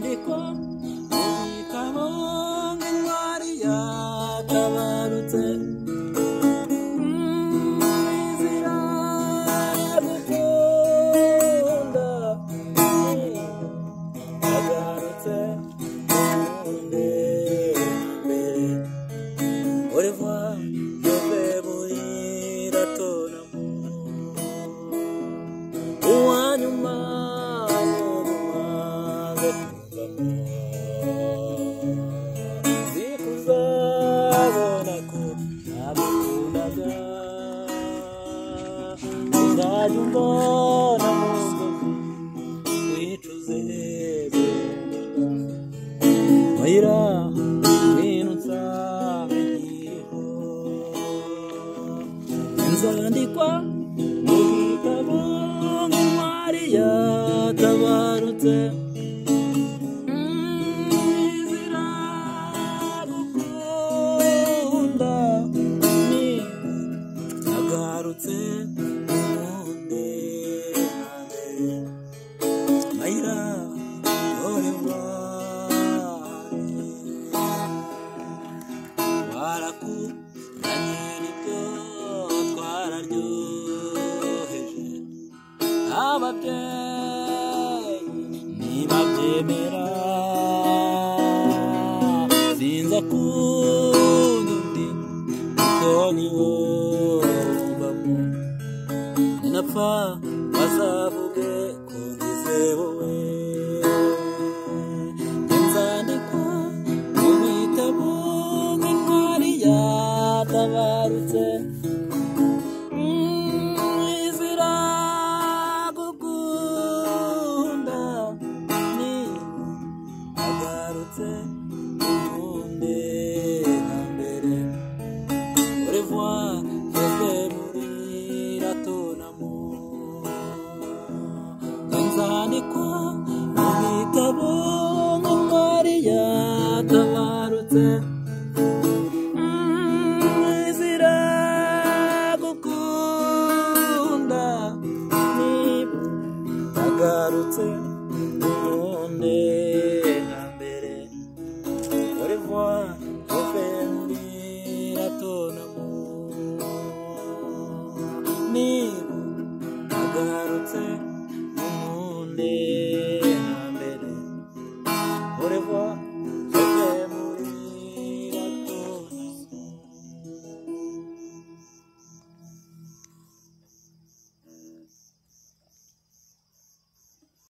NZANDIKWA MUBITABO NK'INTWARI YATABARUTSE IZIRA GUKUNDA yagarutse mukunde mbere au revoir yove burira tonamo uwanyuma n'umaze kuvamo sikuzabona ko nagukundaga uzajya umbona mu nzozi wicuze mayira winutsa nkiriho NZANDIKWA mu bitabo nk'intwari yatabarutse izira gukunda ni yagarutse mukunde mbere mayira au revoir barakuranye nibyo twararyoheje ababyeyi ntibabyemera sinza kundi undi kuko ni wowe mbamo ninapfa bazavuge ko ngize wowe NZANDIKWA mu bitabo nk'intwari yatabarutse izira gukunda ni yagarutse mukunde mbere au revoir yove burira tonamo NZANDIKWA mu bitabo nk'intwari yatabarutse izira gukunda niba yagarutse mukunde mbere au revoir yove burira tonamo niba yagarutse mukunde mbere au revoir